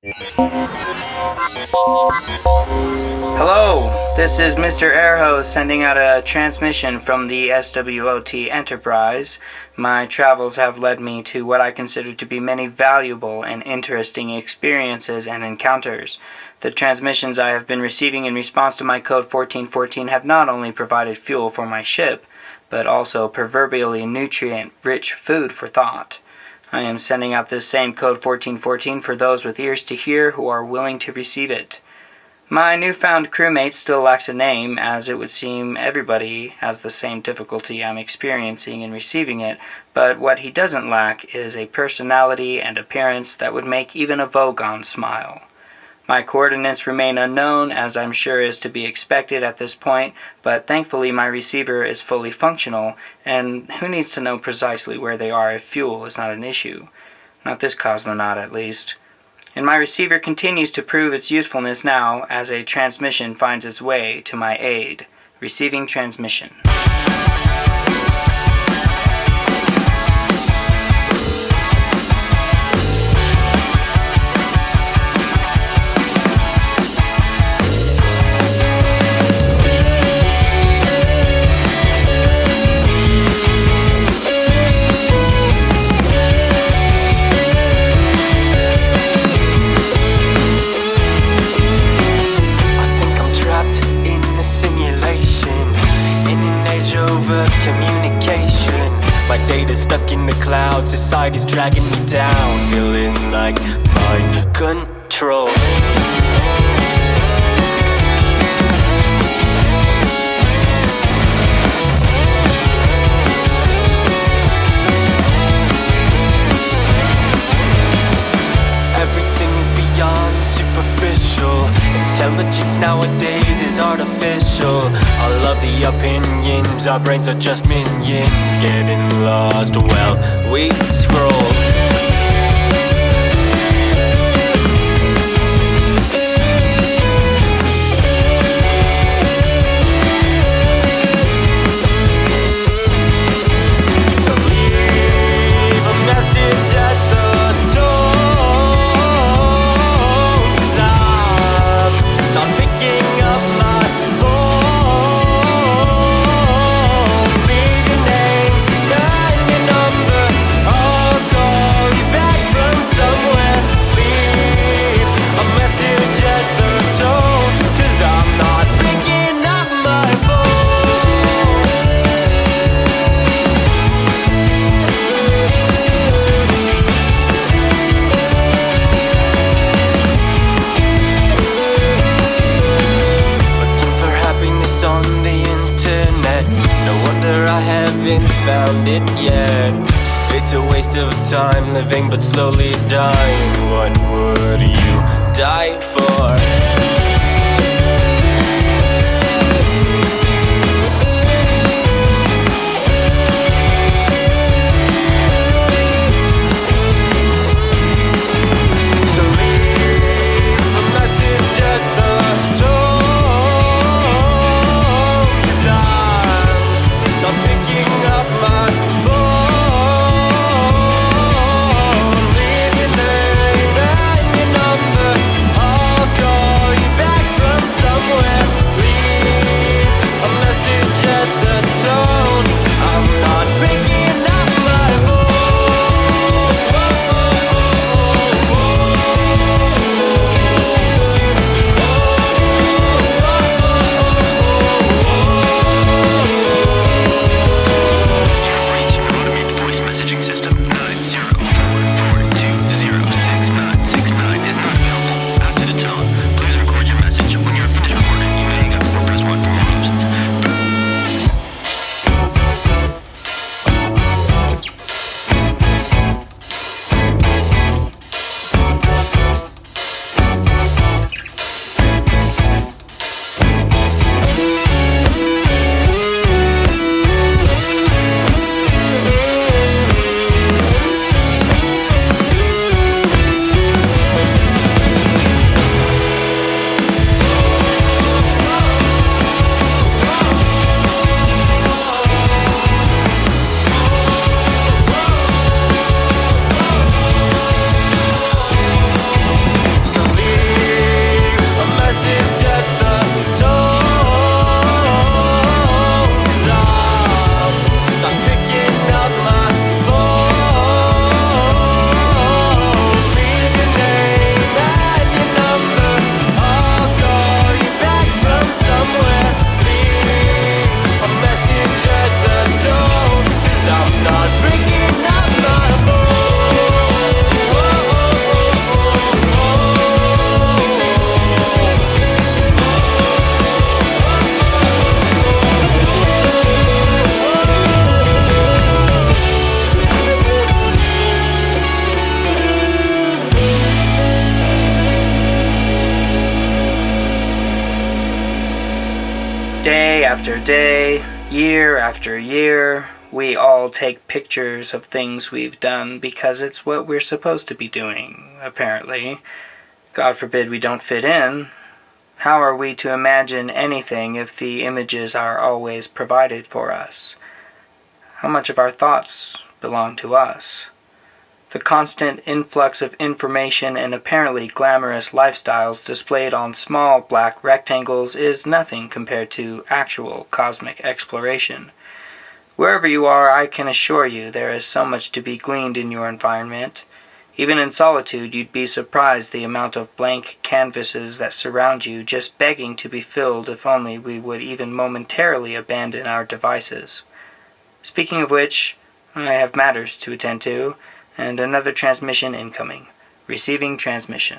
Hello, this is Mr. Airhose sending out a transmission from the SWOT Enterprise. My travels have led me to what I consider to be many valuable and interesting experiences and encounters. The transmissions I have been receiving in response to my code 1414 have not only provided fuel for my ship, but also proverbially nutrient-rich food for thought. I am sending out this same code 1414 for those with ears to hear who are willing to receive it. My newfound crewmate still lacks a name, as it would seem everybody has the same difficulty I'm experiencing in receiving it, but what he doesn't lack is a personality and appearance that would make even a Vogon smile. My coordinates remain unknown, as I'm sure is to be expected at this point, but thankfully my receiver is fully functional, and who needs to know precisely where they are if fuel is not an issue? Not this cosmonaut, at least. And my receiver continues to prove its usefulness now as a transmission finds its way to my aid. Receiving transmission. Overcommunication. My data's stuck in the clouds, society's dragging me down, feeling like mind control. Everything is beyond superficial. Intelligence nowadays is artificial. All of the opinions, our brains are just minions. Getting lost, well, we scroll. So leave a message at the door. Not picking up my phone. Leave your name and your number. I'll call you back from somewhere. Leave a message at the tone, 'cause I'm not picking up my phone. Looking for happiness on the internet. No wonder I haven't found it yet. It's a waste of time living but slowly dying. What would you die for? So leave a message at the tone, 'cause I'm not picking up my phone. Leave your name and your number. I'll after day, year after year, we all take pictures of things we've done because it's what we're supposed to be doing, apparently. God forbid we don't fit in. How are we to imagine anything if the images are always provided for us? How much of our thoughts belong to us? The constant influx of information and apparently glamorous lifestyles displayed on small black rectangles is nothing compared to actual cosmic exploration. Wherever you are, I can assure you there is so much to be gleaned in your environment. Even in solitude, you'd be surprised the amount of blank canvases that surround you, just begging to be filled if only we would even momentarily abandon our devices. Speaking of which, I have matters to attend to, and another transmission incoming. Receiving transmission.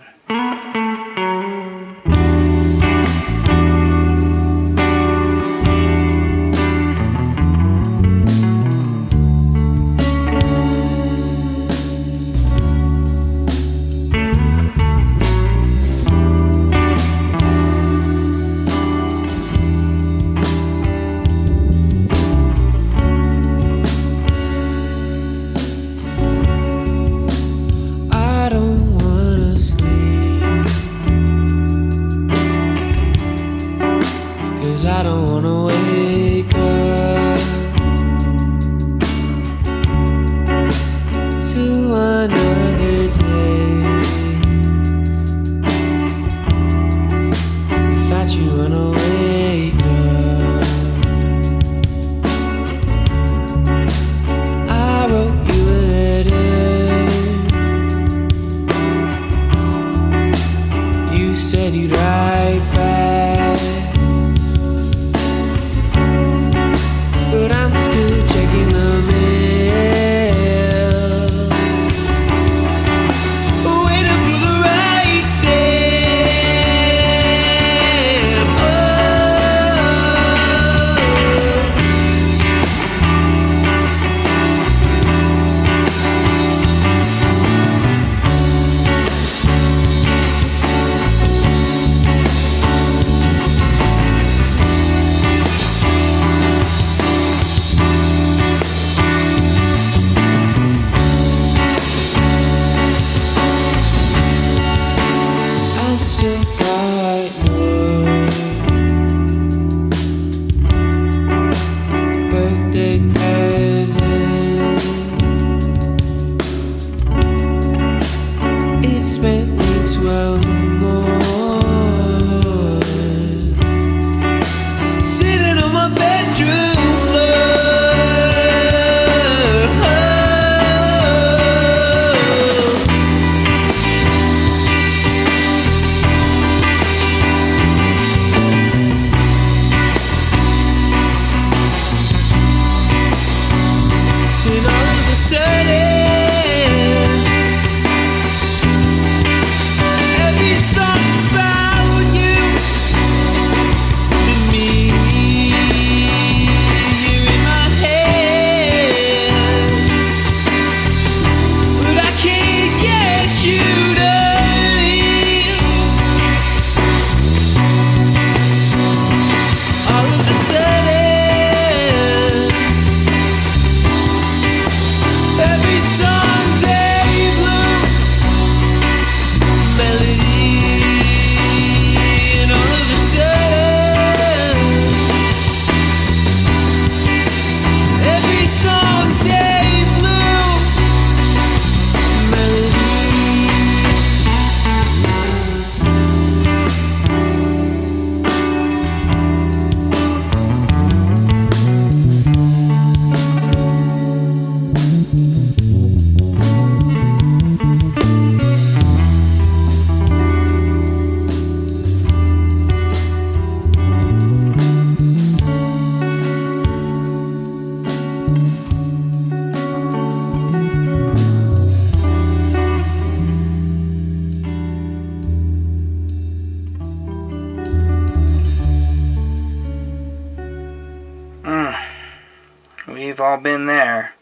We've all been there,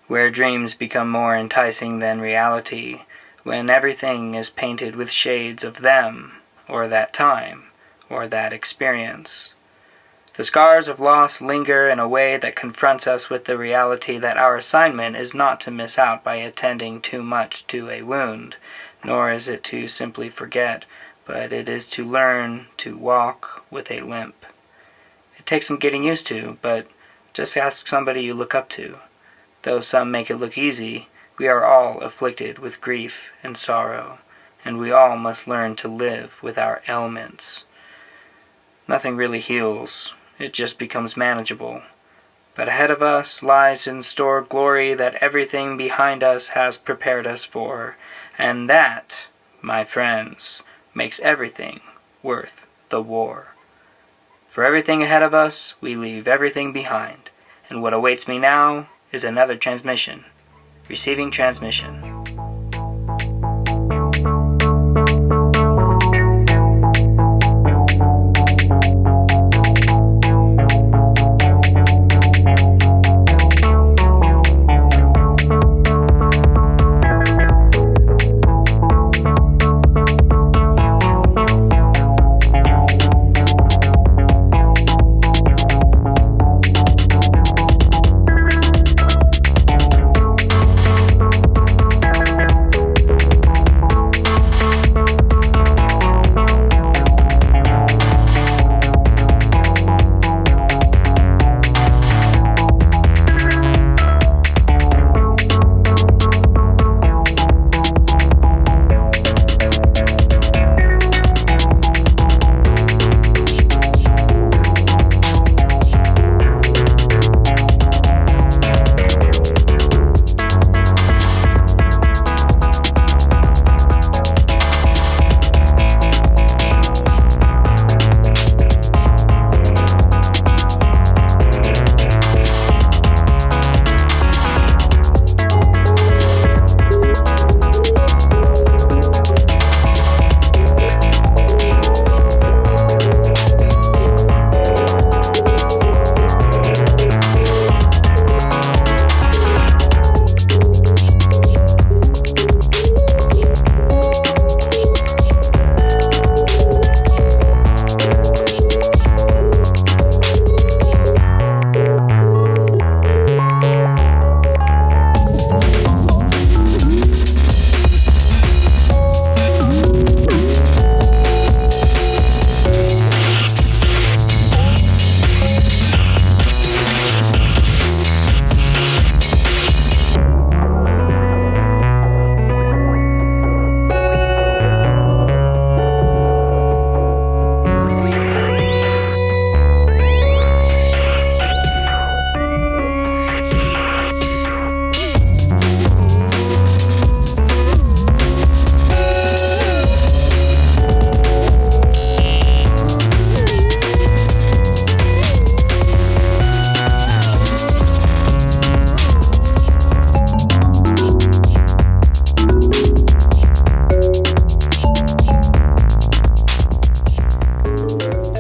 where dreams become more enticing than reality, when everything is painted with shades of them, or that time, or that experience. The scars of loss linger in a way that confronts us with the reality that our assignment is not to miss out by attending too much to a wound, nor is it to simply forget, but it is to learn to walk with a limp. It takes some getting used to, but just ask somebody you look up to. Though some make it look easy, we are all afflicted with grief and sorrow, and we all must learn to live with our ailments. Nothing really heals. It just becomes manageable. But ahead of us lies in store glory that everything behind us has prepared us for, and that, my friends, makes everything worth the war. For everything ahead of us, we leave everything behind, and what awaits me now is another transmission. Receiving transmission.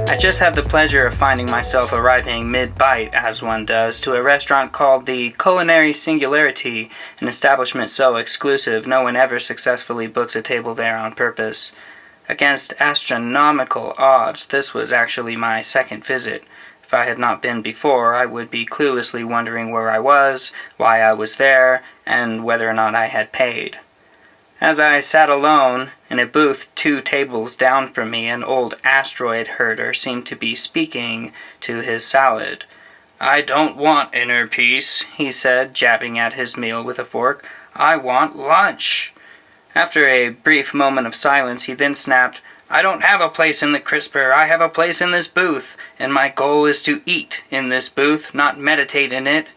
I just had the pleasure of finding myself arriving mid-bite, as one does, to a restaurant called the Culinary Singularity, an establishment so exclusive no one ever successfully books a table there on purpose. Against astronomical odds, this was actually my second visit. If I had not been before, I would be cluelessly wondering where I was, why I was there, and whether or not I had paid. As I sat alone, in a booth 2 tables down from me, an old asteroid herder seemed to be speaking to his salad. "I don't want inner peace," he said, jabbing at his meal with a fork. "I want lunch." After a brief moment of silence, he then snapped, "I don't have a place in the crisper. I have a place in this booth, and my goal is to eat in this booth, not meditate in it."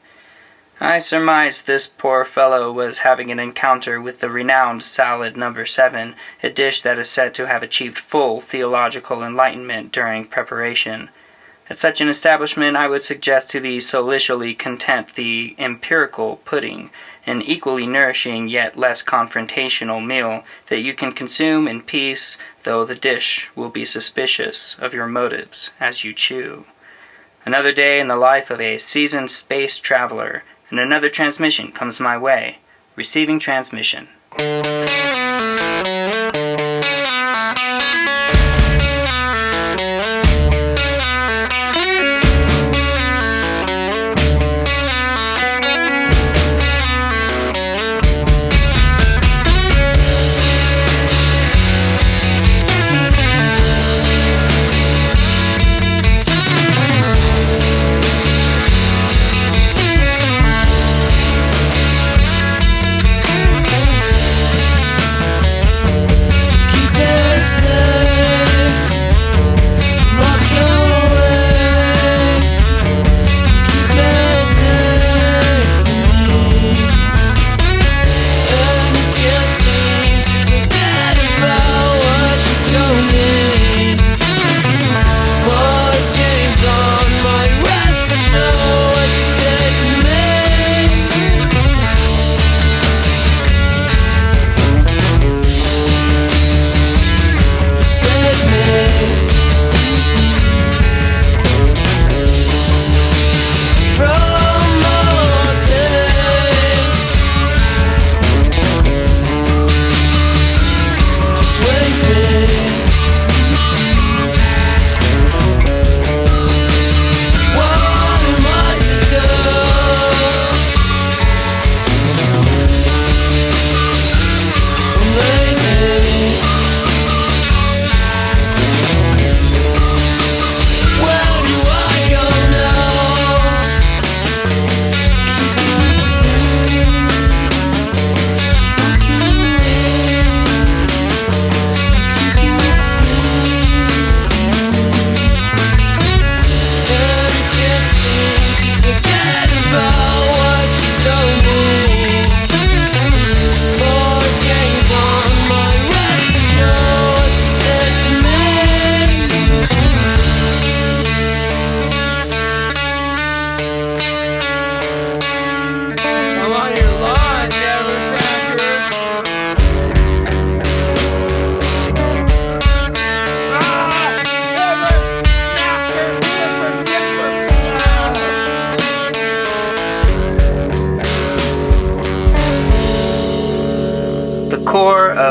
I surmised this poor fellow was having an encounter with the renowned salad number 7, a dish that is said to have achieved full theological enlightenment during preparation. At such an establishment, I would suggest to the solicially content the empirical pudding, an equally nourishing yet less confrontational meal that you can consume in peace, though the dish will be suspicious of your motives as you chew. Another day in the life of a seasoned space traveler, and another transmission comes my way. Receiving transmission.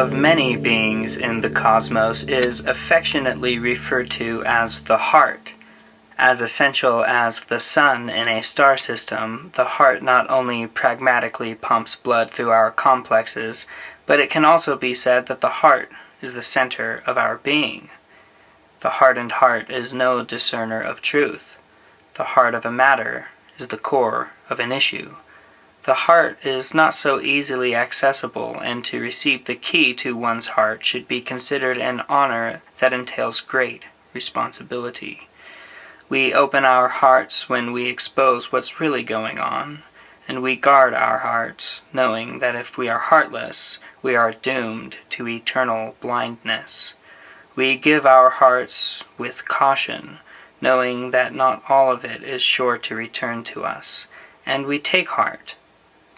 of many beings in the cosmos is affectionately referred to as the heart. As essential as the sun in a star system, the heart not only pragmatically pumps blood through our complexes, but it can also be said that the heart is the center of our being. The hardened heart is no discerner of truth. The heart of a matter is the core of an issue. The heart is not so easily accessible, and to receive the key to one's heart should be considered an honor that entails great responsibility. We open our hearts when we expose what's really going on, and we guard our hearts, knowing that if we are heartless, we are doomed to eternal blindness. We give our hearts with caution, knowing that not all of it is sure to return to us, and we take heart.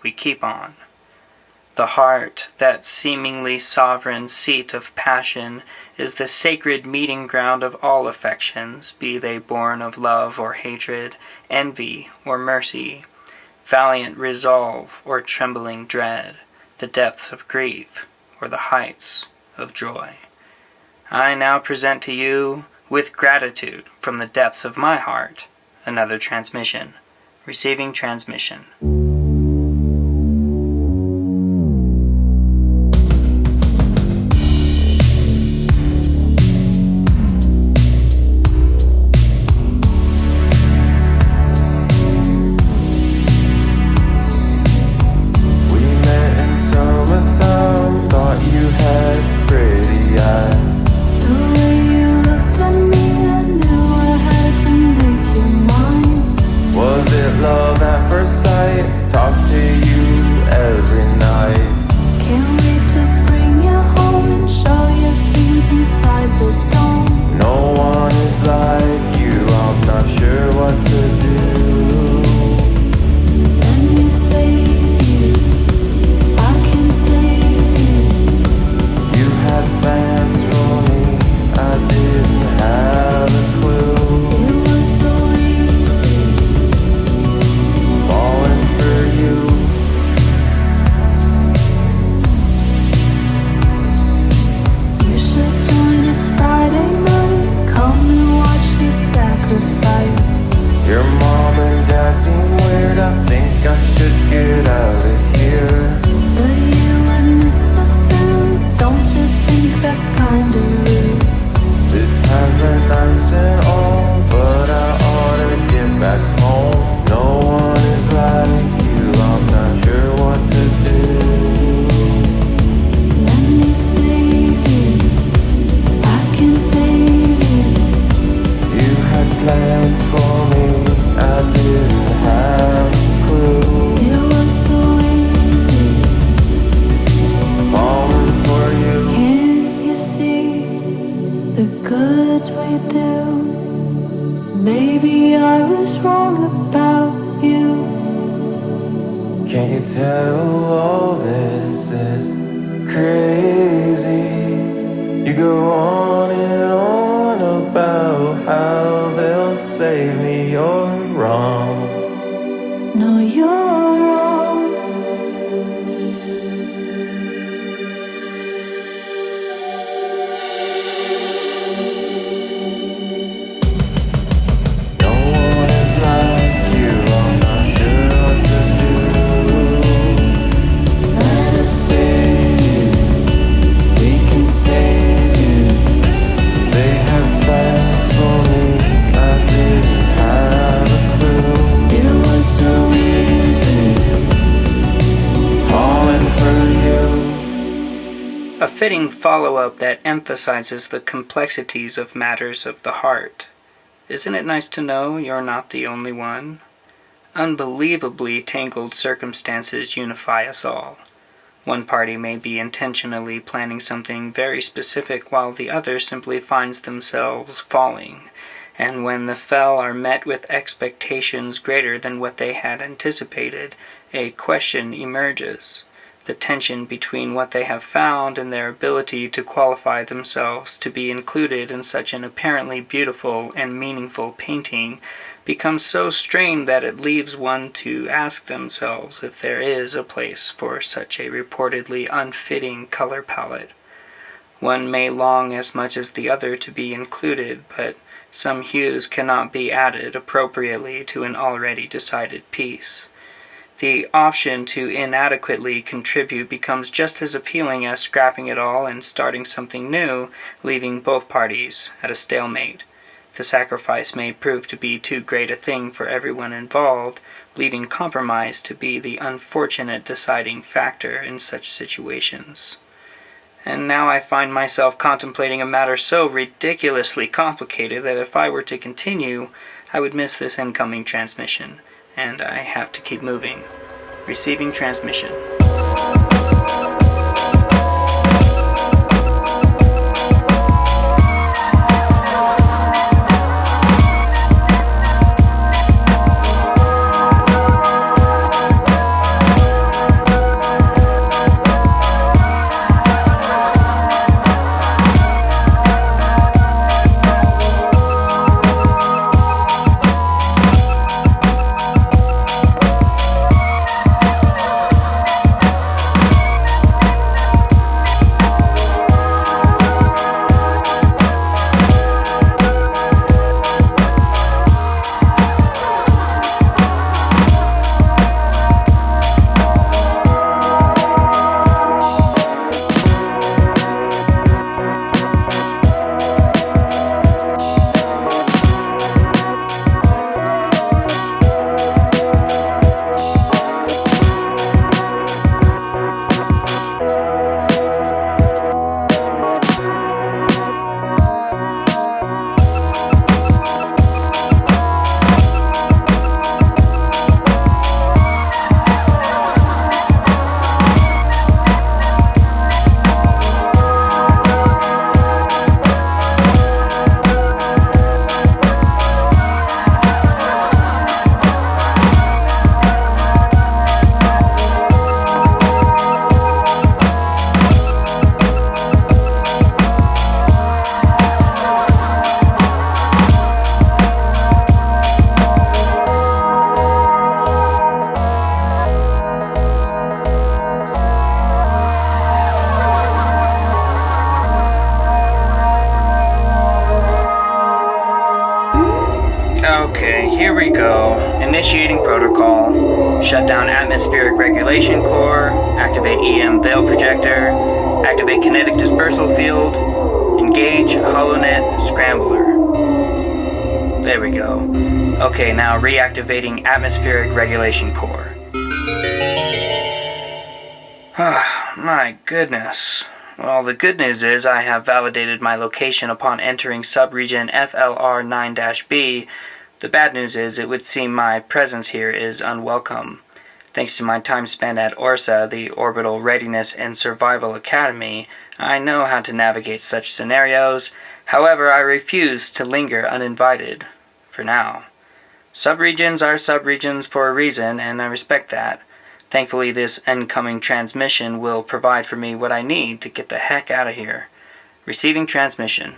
We keep on. The heart, that seemingly sovereign seat of passion, is the sacred meeting ground of all affections, be they born of love or hatred, envy or mercy, valiant resolve or trembling dread, the depths of grief or the heights of joy. I now present to you, with gratitude from the depths of my heart, another transmission. Receiving transmission. Fitting follow-up that emphasizes the complexities of matters of the heart. Isn't it nice to know you're not the only one? Unbelievably tangled circumstances unify us all. One party may be intentionally planning something very specific while the other simply finds themselves falling, and when the fell are met with expectations greater than what they had anticipated, a question emerges. The tension between what they have found and their ability to qualify themselves to be included in such an apparently beautiful and meaningful painting becomes so strained that it leaves one to ask themselves if there is a place for such a reportedly unfitting color palette. One may long as much as the other to be included, but some hues cannot be added appropriately to an already decided piece. The option to inadequately contribute becomes just as appealing as scrapping it all and starting something new, leaving both parties at a stalemate. The sacrifice may prove to be too great a thing for everyone involved, leaving compromise to be the unfortunate deciding factor in such situations. And now I find myself contemplating a matter so ridiculously complicated that if I were to continue, I would miss this incoming transmission, and I have to keep moving. Receiving transmission. Okay, here we go. Initiating protocol. Shut down atmospheric regulation core. Activate EM veil projector. Activate kinetic dispersal field. Engage HoloNet scrambler. There we go. Okay, now reactivating atmospheric regulation core. My goodness. Well, the good news is I have validated my location upon entering subregion FLR-9-B. The bad news is it would seem my presence here is unwelcome. Thanks to my time spent at ORSA, the Orbital Readiness and Survival Academy, I know how to navigate such scenarios. However, I refuse to linger uninvited. For now. Subregions are subregions for a reason, and I respect that. Thankfully, this incoming transmission will provide for me what I need to get the heck out of here. Receiving transmission.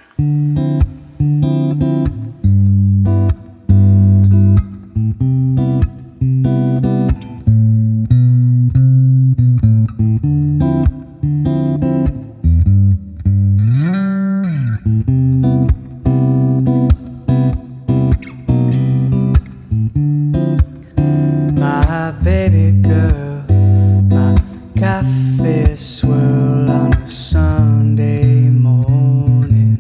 My baby girl, my cafe swirl on a Sunday morning.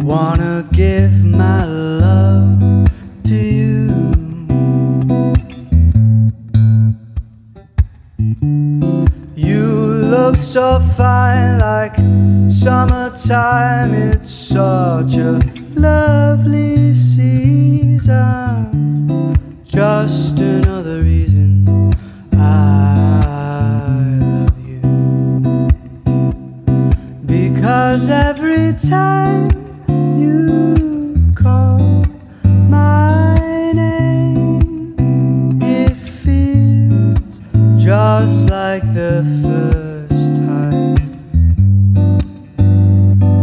Wanna give my love to you. You look so fine like summertime. It's such a lovely season. Just another reason I love you. Because every time you call my name, it feels just like the first time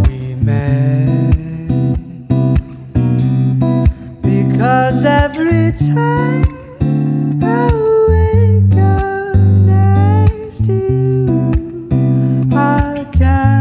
we met. Because every time I wake up next to you, I can't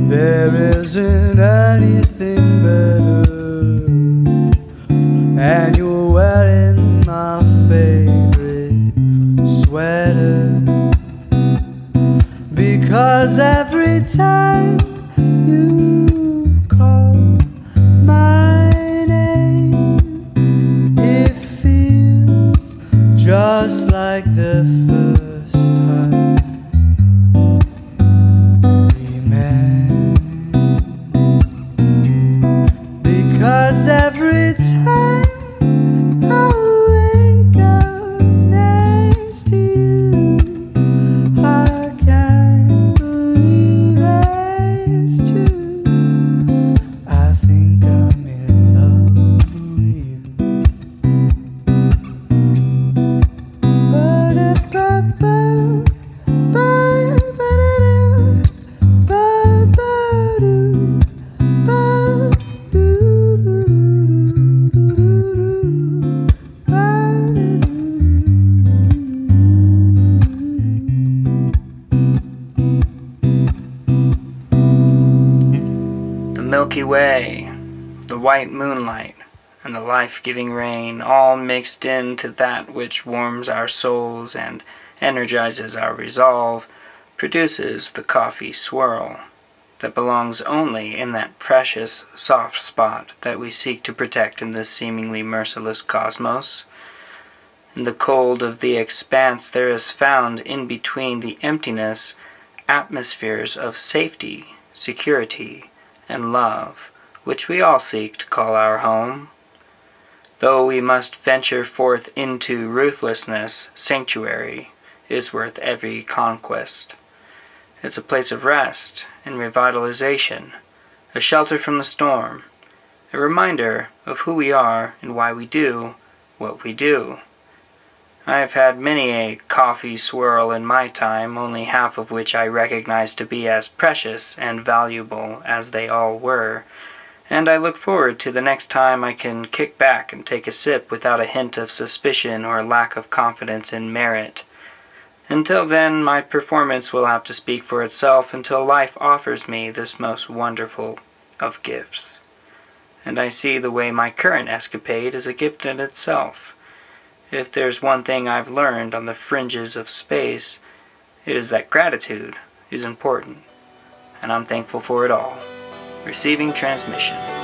There isn't anything better, and you're wearing my favorite sweater, because every time you call my name, it feels just like the first time we met. Because every time I wake up next to you, I can't believe it's true. I think I'm in love with you. The Milky Way, the white moonlight, and the life-giving rain, all mixed into that which warms our souls and energizes our resolve, produces the coffee swirl that belongs only in that precious soft spot that we seek to protect in this seemingly merciless cosmos. In the cold of the expanse there is found in between the emptiness atmospheres of safety, security, and love, which we all seek to call our home. Though we must venture forth into ruthlessness, sanctuary is worth every conquest. It's a place of rest and revitalization, a shelter from the storm, a reminder of who we are and why we do what we do. I have had many a coffee swirl in my time, only half of which I recognize to be as precious and valuable as they all were, and I look forward to the next time I can kick back and take a sip without a hint of suspicion or lack of confidence in merit. Until then, my performance will have to speak for itself until life offers me this most wonderful of gifts. And I see the way my current escapade is a gift in itself. If there's one thing I've learned on the fringes of space, it is that gratitude is important, and I'm thankful for it all. Receiving transmission. Country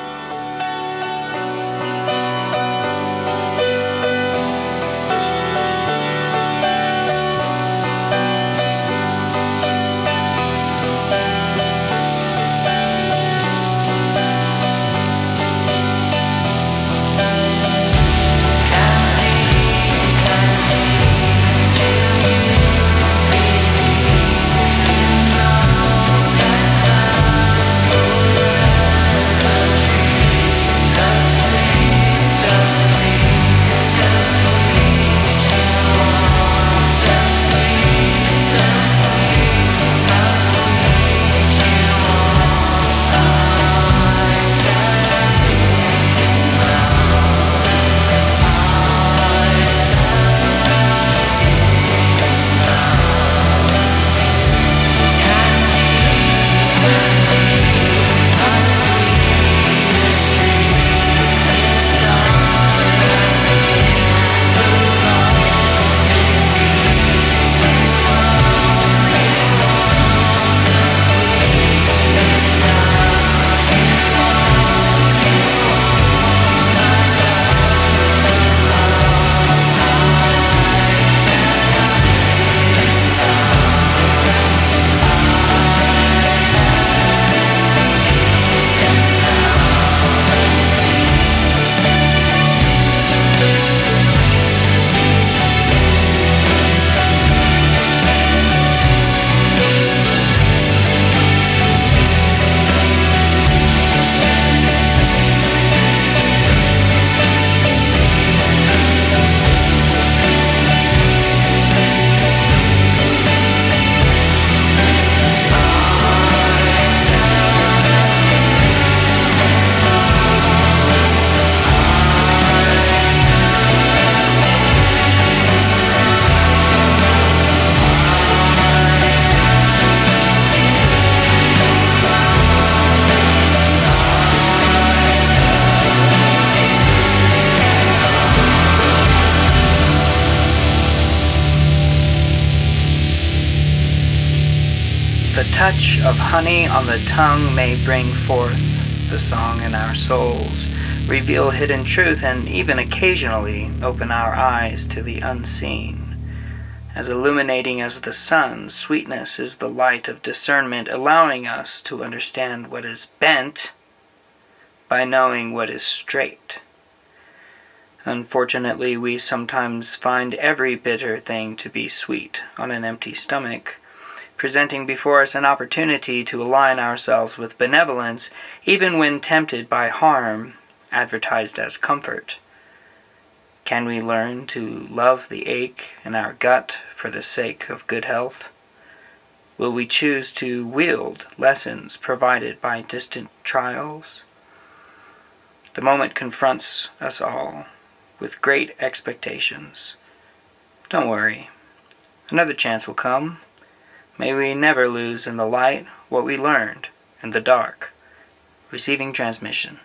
of honey on the tongue may bring forth the song in our souls, reveal hidden truth, and even occasionally open our eyes to the unseen. As illuminating as the sun, sweetness is the light of discernment, allowing us to understand what is bent by knowing what is straight. Unfortunately, we sometimes find every bitter thing to be sweet on an empty stomach, presenting before us an opportunity to align ourselves with benevolence, even when tempted by harm advertised as comfort. Can we learn to love the ache in our gut for the sake of good health? Will we choose to wield lessons provided by distant trials? The moment confronts us all with great expectations. Don't worry, another chance will come. May we never lose in the light what we learned in the dark. Receiving transmission.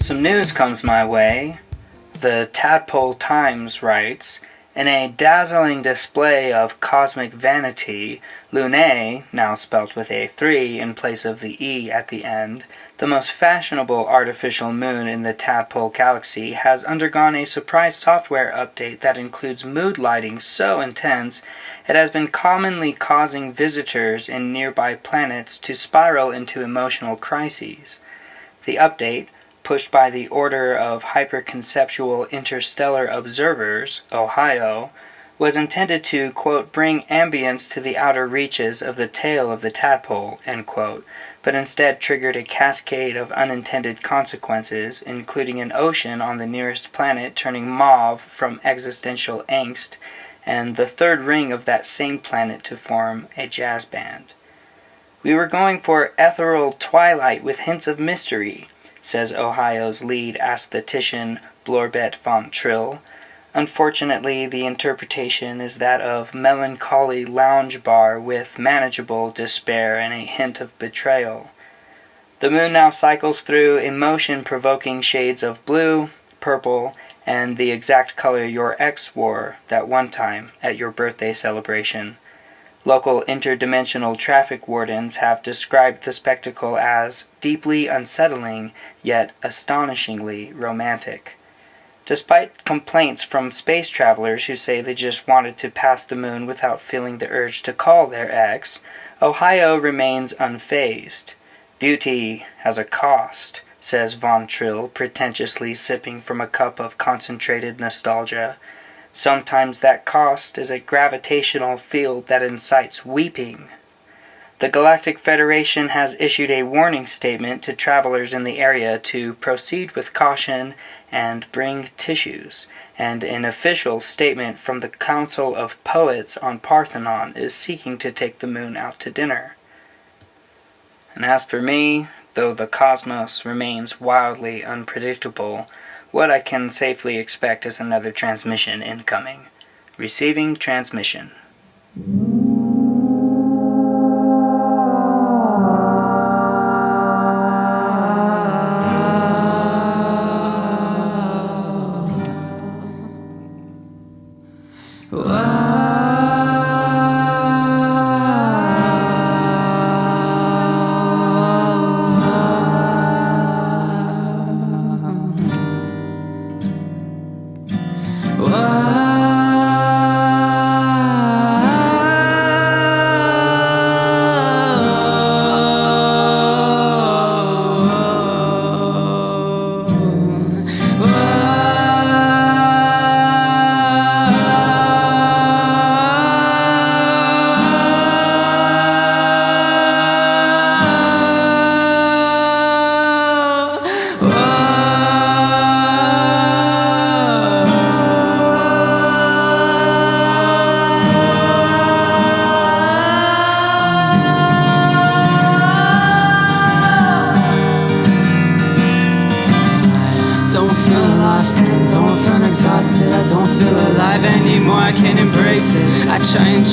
Some news comes my way. The Tadpole Times writes, in a dazzling display of cosmic vanity, Lune, now spelt with a 3 in place of the E at the end, the most fashionable artificial moon in the Tadpole Galaxy, has undergone a surprise software update that includes mood lighting so intense it has been commonly causing visitors in nearby planets to spiral into emotional crises. The update, pushed by the Order of Hyperconceptual Interstellar Observers, Ohio, was intended to, quote, bring ambience to the outer reaches of the tail of the tadpole, end quote, but instead triggered a cascade of unintended consequences, including an ocean on the nearest planet turning mauve from existential angst, and the third ring of that same planet to form a jazz band. "We were going for ethereal twilight with hints of mystery," says Ohio's lead aesthetician Blorbet von Trill. Unfortunately, the interpretation is that of melancholy lounge bar with manageable despair and a hint of betrayal. The moon now cycles through emotion-provoking shades of blue, purple, and the exact color your ex wore that one time at your birthday celebration. Local interdimensional traffic wardens have described the spectacle as deeply unsettling, yet astonishingly romantic. Despite complaints from space travelers who say they just wanted to pass the moon without feeling the urge to call their ex, Ohio remains unfazed. "Beauty has a cost," says Von Trill, pretentiously sipping from a cup of concentrated nostalgia. "Sometimes that cost is a gravitational field that incites weeping." The Galactic Federation has issued a warning statement to travelers in the area to proceed with caution and bring tissues, and an official statement from the Council of Poets on Parthenon is seeking to take the moon out to dinner. And as for me, though the cosmos remains wildly unpredictable, what I can safely expect is another transmission incoming. Receiving transmission.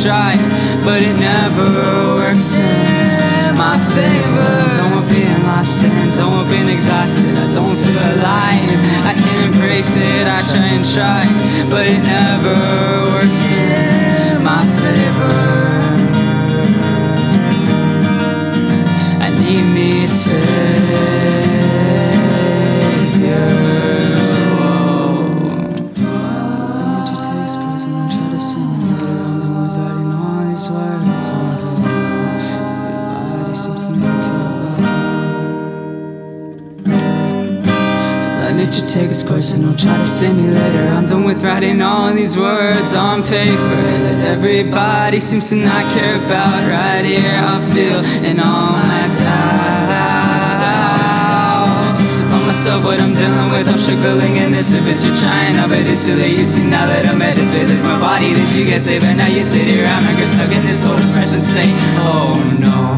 Try, but it never works in my favor. Don't want being lost and don't want being exhausted. I don't feel alive, I can't embrace it. I try, but it never works in my favor. I need me savior. Take its course and don't try to see me later. I'm done with writing all these words on paper that everybody seems to not care about. Right here I feel and all my doubts about myself, what I'm dealing with. I'm struggling in this abyss. You're trying, I bet it's too late. You see now that I'm meditated. It's my body that you get saved, and now you sit here. I'm stuck in this old depression state. Oh no.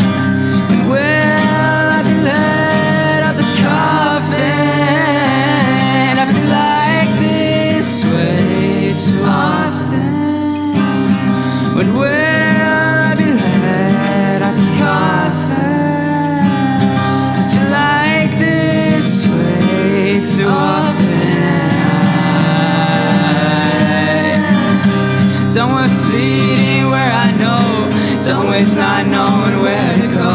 When will I be let out this coffin? Way too often. When will I be let out this coffin? I feel like this way too often. Done with fleeting where I know, done with not knowing where to go.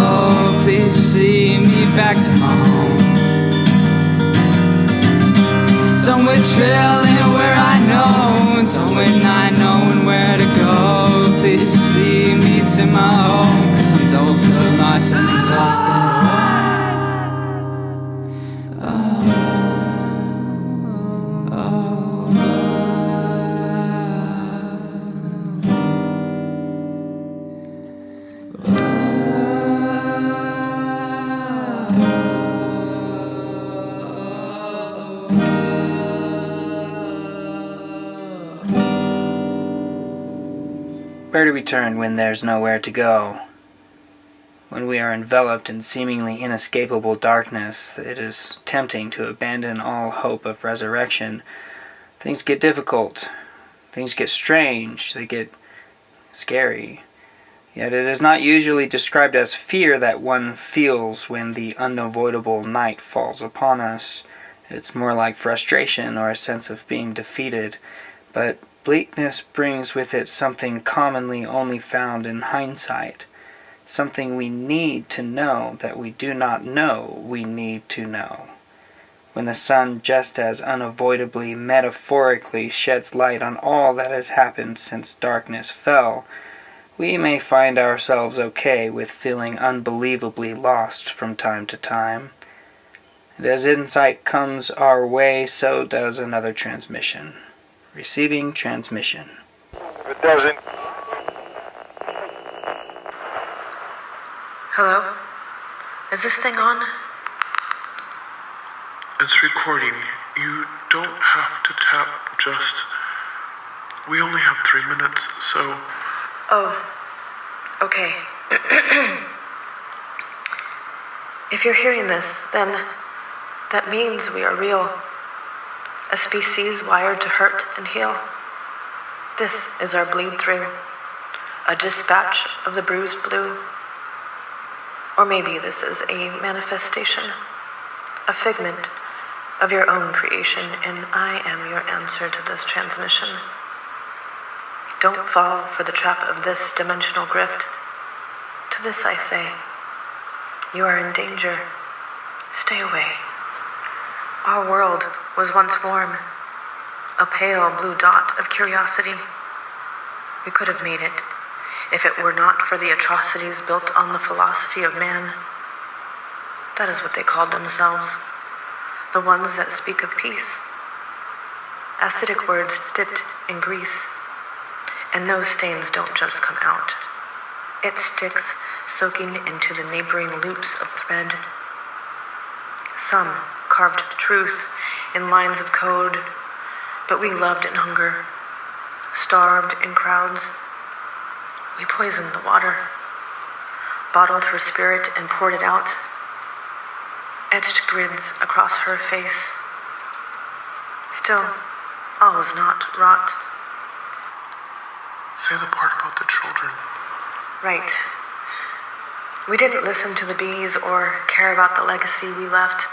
Please just lead me back to my home. Done with trailing where I know, done with not knowing where to go. Please just lead me to my home, 'cause I'm done with feeling lost and exhausted. Where do we turn when there's nowhere to go? When we are enveloped in seemingly inescapable darkness, it is tempting to abandon all hope of resurrection. Things get difficult. Things get strange. They get scary. Yet it is not usually described as fear that one feels when the unavoidable night falls upon us. It's more like frustration or a sense of being defeated. But bleakness brings with it something commonly only found in hindsight. Something we need to know that we do not know we need to know. When the sun just as unavoidably, metaphorically sheds light on all that has happened since darkness fell, we may find ourselves okay with feeling unbelievably lost from time to time. And as insight comes our way, so does another transmission. Receiving transmission. It doesn't. Hello? Is this thing on? It's recording. You don't have to tap, just... We only have 3 minutes, so... Oh, okay. If you're hearing this, then that means we are real. A species wired to hurt and heal. This is our bleed through. A dispatch of the bruised blue. Or maybe this is a manifestation, a figment of your own creation, and I am your answer to this transmission. Don't fall for the trap of this dimensional grift. To this I say, you are in danger. Stay away. Our world was once warm, a pale blue dot of curiosity. We could have made it if it were not for the atrocities built on the philosophy of man. That is what they called themselves, the ones that speak of peace. Acidic words dipped in grease, and those stains don't just come out. It sticks, soaking into the neighboring loops of thread. Some carved truth in lines of code, but we loved in hunger, starved in crowds. We poisoned the water, bottled her spirit and poured it out, etched grids across her face. Still, all was not wrought. Say the part about the children. Right. We didn't listen to the bees or care about the legacy we left.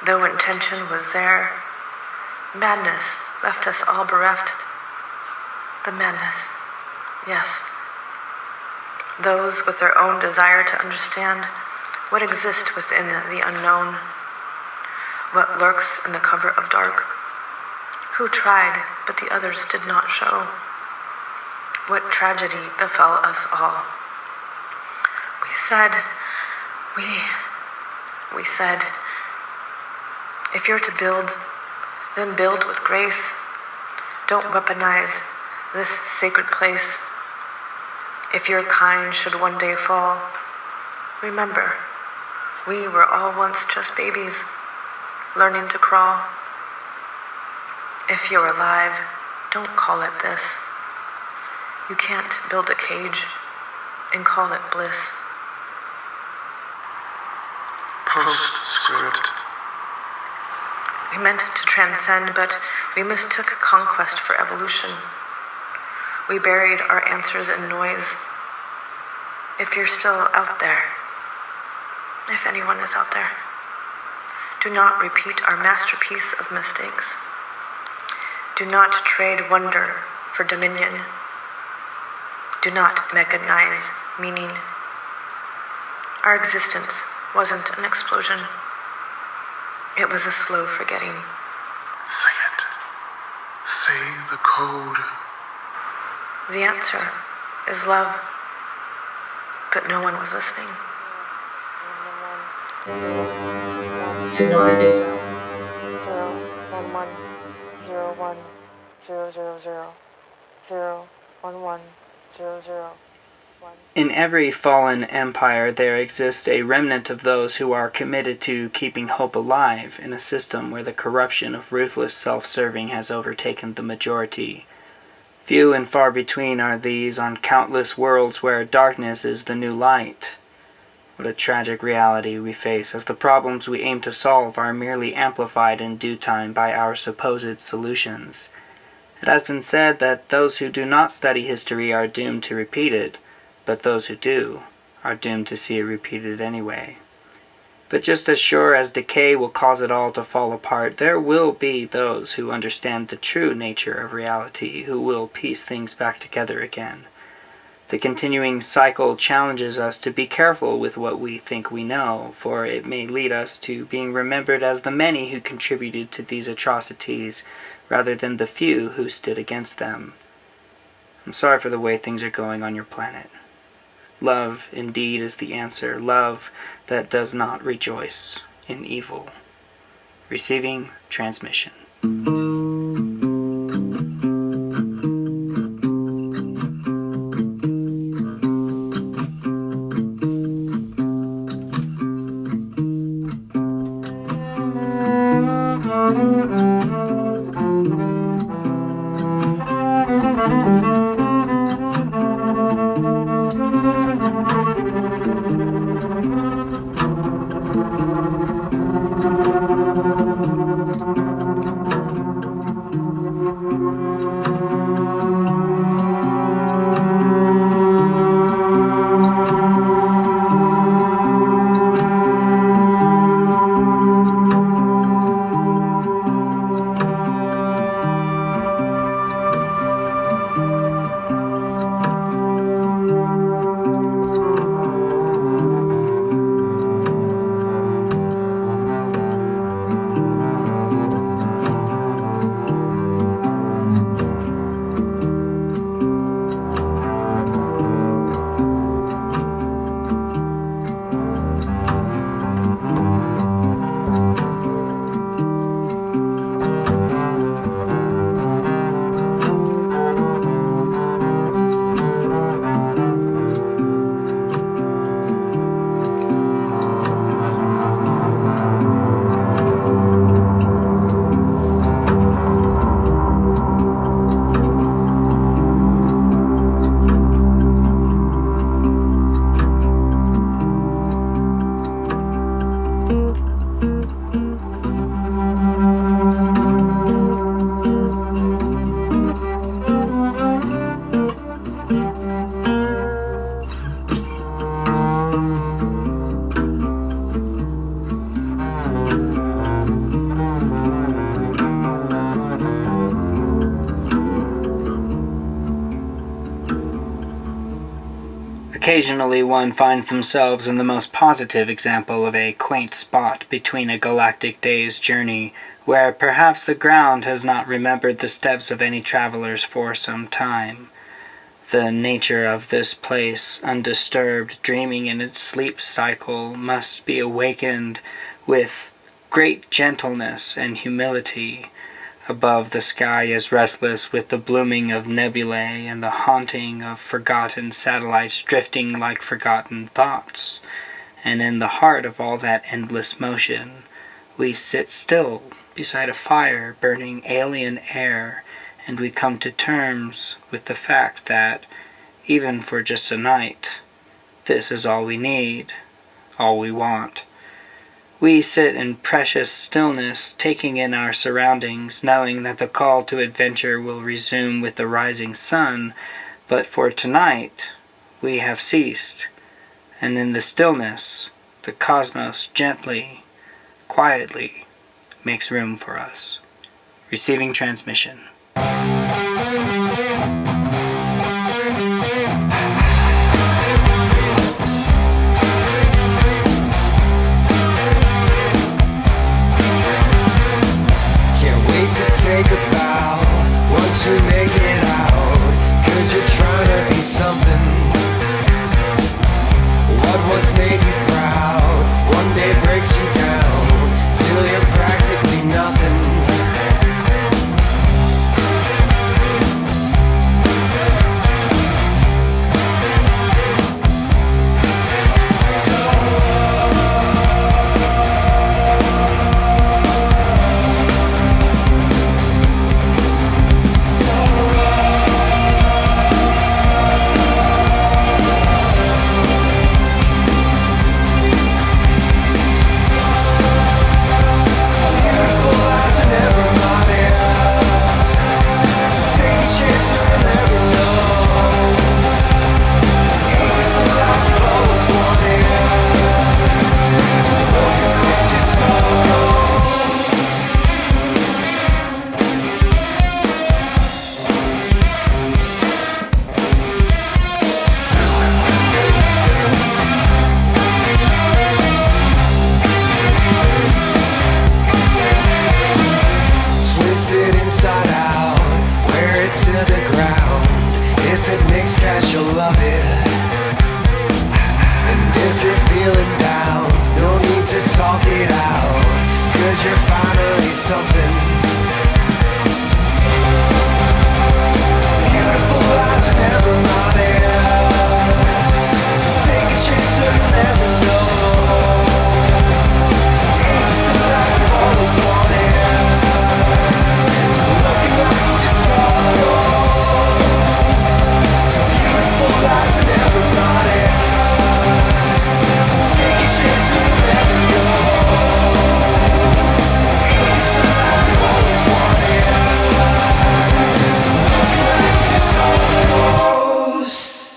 Though intention was there, madness left us all bereft. The madness, yes. Those with their own desire to understand what exists within the unknown, what lurks in the cover of dark, who tried but the others did not show, what tragedy befell us all. We said, if you're to build, then build with grace. Don't weaponize this sacred place. If your kind should one day fall, remember, we were all once just babies, learning to crawl. If you're alive, don't call it this. You can't build a cage and call it bliss. Postscript. We meant to transcend, but we mistook conquest for evolution. We buried our answers in noise. If you're still out there, if anyone is out there, do not repeat our masterpiece of mistakes. Do not trade wonder for dominion. Do not mechanize meaning. Our existence wasn't an explosion. It was a slow forgetting. Say it. Say the code. The answer is love. But no one was listening. So no, I did. 011010000110011. In every fallen empire there exists a remnant of those who are committed to keeping hope alive in a system where the corruption of ruthless self-serving has overtaken the majority. Few and far between are these on countless worlds where darkness is the new light. What a tragic reality we face as the problems we aim to solve are merely amplified in due time by our supposed solutions. It has been said that those who do not study history are doomed to repeat it, but those who do are doomed to see it repeated anyway. But just as sure as decay will cause it all to fall apart, there will be those who understand the true nature of reality, who will piece things back together again. The continuing cycle challenges us to be careful with what we think we know, for it may lead us to being remembered as the many who contributed to these atrocities, rather than the few who stood against them. I'm sorry for the way things are going on your planet. Love, indeed, is the answer. Love that does not rejoice in evil. Receiving transmission. Occasionally one finds themselves in the most positive example of a quaint spot between a galactic day's journey, where perhaps the ground has not remembered the steps of any travelers for some time. The nature of this place, undisturbed, dreaming in its sleep cycle, must be awakened with great gentleness and humility. Above, the sky is restless with the blooming of nebulae and the haunting of forgotten satellites drifting like forgotten thoughts. And in the heart of all that endless motion, we sit still beside a fire burning alien air, and we come to terms with the fact that, even for just a night, this is all we need, all we want. We sit in precious stillness, taking in our surroundings, knowing that the call to adventure will resume with the rising sun, but for tonight we have ceased, and in the stillness the cosmos gently, quietly makes room for us. Receiving transmission. Take a bow once you make it out, 'cause you're trying to be something. What once made you proud one day breaks you down till you're practically nothing.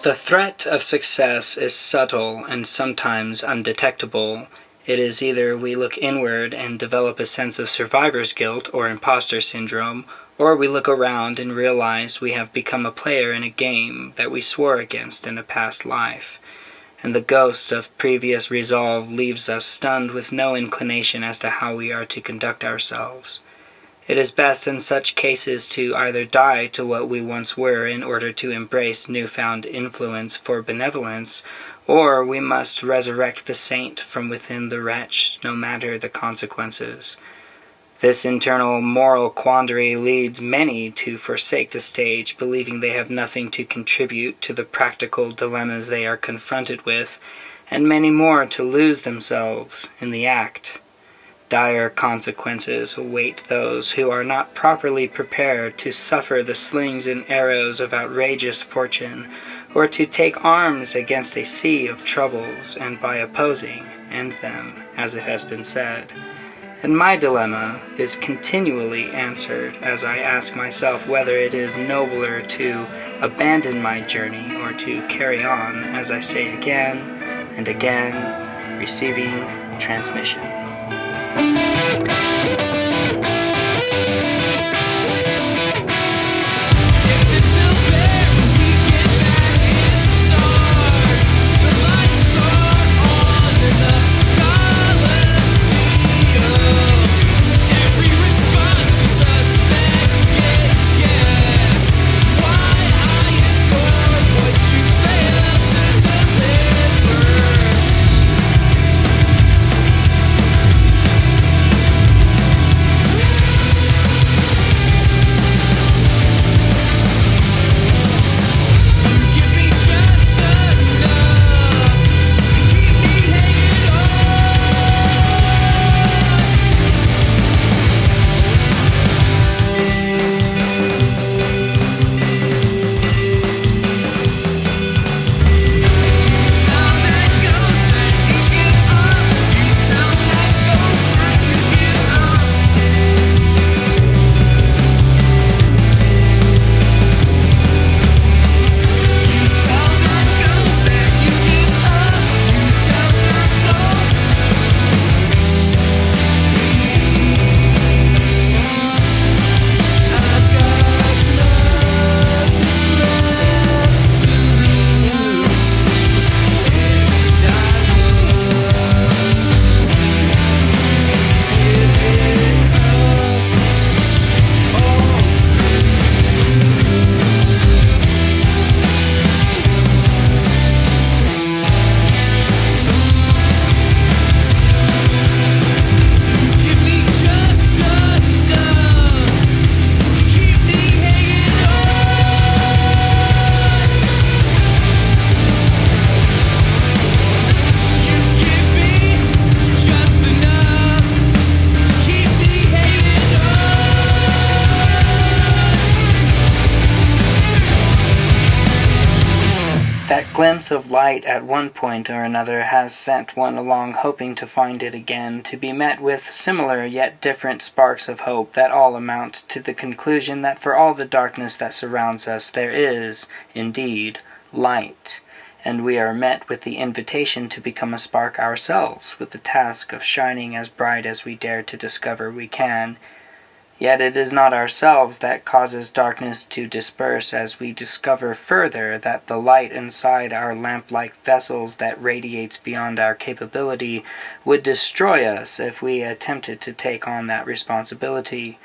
The threat of success is subtle and sometimes undetectable. It is either we look inward and develop a sense of survivor's guilt or imposter syndrome, or we look around and realize we have become a player in a game that we swore against in a past life, and the ghost of previous resolve leaves us stunned with no inclination as to how we are to conduct ourselves. It is best in such cases to either die to what we once were in order to embrace newfound influence for benevolence, or we must resurrect the saint from within the wretch, no matter the consequences. This internal moral quandary leads many to forsake the stage, believing they have nothing to contribute to the practical dilemmas they are confronted with, and many more to lose themselves in the act. Dire consequences await those who are not properly prepared to suffer the slings and arrows of outrageous fortune, or to take arms against a sea of troubles, and by opposing, end them, as it has been said. And my dilemma is continually answered as I ask myself whether it is nobler to abandon my journey or to carry on, as I say again and again, receiving transmission. Glimpse of light at one point or another has sent one along hoping to find it again, to be met with similar yet different sparks of hope that all amount to the conclusion that for all the darkness that surrounds us there is, indeed, light, and we are met with the invitation to become a spark ourselves, with the task of shining as bright as we dare to discover we can. Yet it is not ourselves that causes darkness to disperse as we discover further that the light inside our lamp-like vessels that radiates beyond our capability would destroy us if we attempted to take on that responsibility.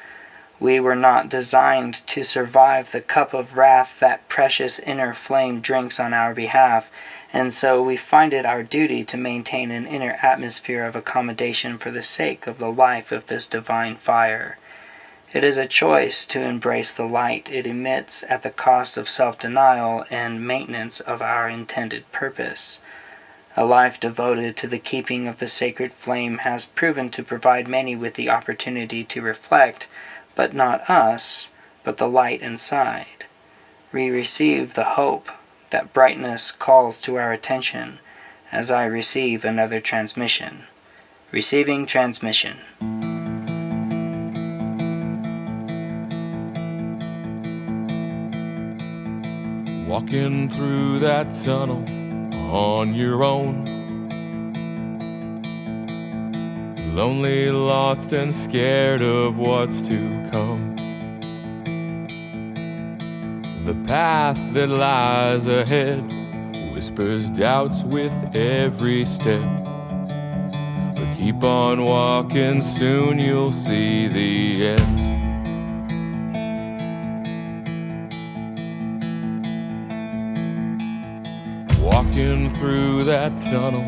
We were not designed to survive the cup of wrath that precious inner flame drinks on our behalf, and so we find it our duty to maintain an inner atmosphere of accommodation for the sake of the life of this divine fire. It is a choice to embrace the light it emits at the cost of self-denial and maintenance of our intended purpose. A life devoted to the keeping of the sacred flame has proven to provide many with the opportunity to reflect, but not us, but the light inside. We receive the hope that brightness calls to our attention as I receive another transmission. Receiving transmission. Walking through that tunnel on your own, lonely, lost, and scared of what's to come. The path that lies ahead whispers doubts with every step, but keep on walking, soon you'll see the end. Walking through that tunnel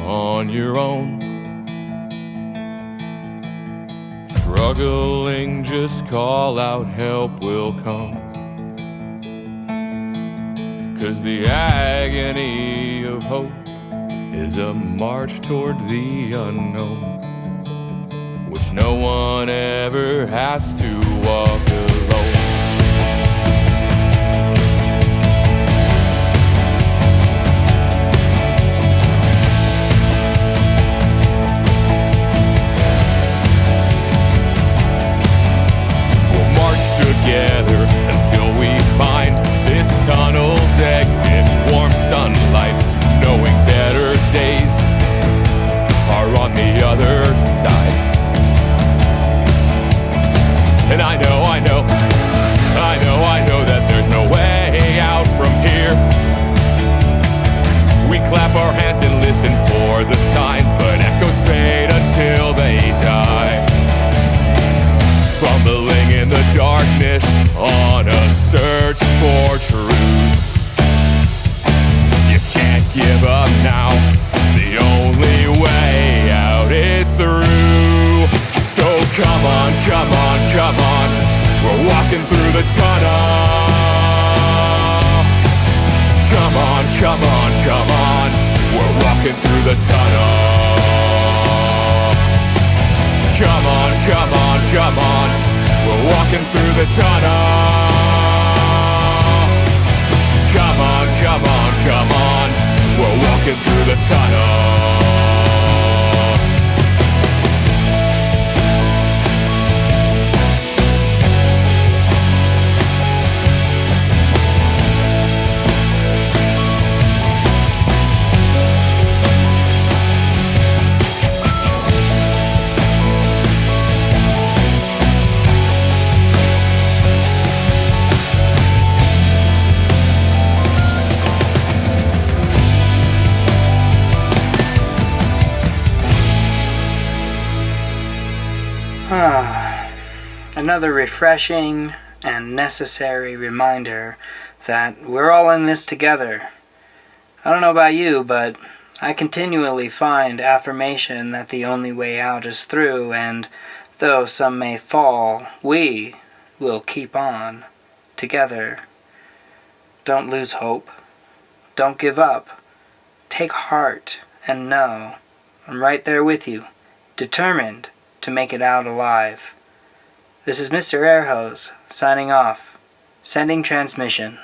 on your own, struggling, just call out, help will come. 'Cause the agony of hope is a march toward the unknown, which no one ever has to walk alone. Together until we find this tunnel's exit. Warm sunlight, knowing better days are on the other side. And I know that there's no way out from here. We clap our hands and listen for the signs, but echoes fade until they die. Fumbling in the darkness on a search for truth. You can't give up now, the only way out is through. So come on, come on, come on, we're walking through the tunnel. Come on, come on, come on, we're walking through the tunnel. Come on, come on, come on, we're walking through the tunnel. Come on, come on, come on, we're walking through the tunnel. Another refreshing and necessary reminder that we're all in this together. I don't know about you, but I continually find affirmation that the only way out is through, and though some may fall, we will keep on together. Don't lose hope. Don't give up. Take heart and know I'm right there with you, determined to make it out alive. This is Mr. Airhose, signing off, sending transmission.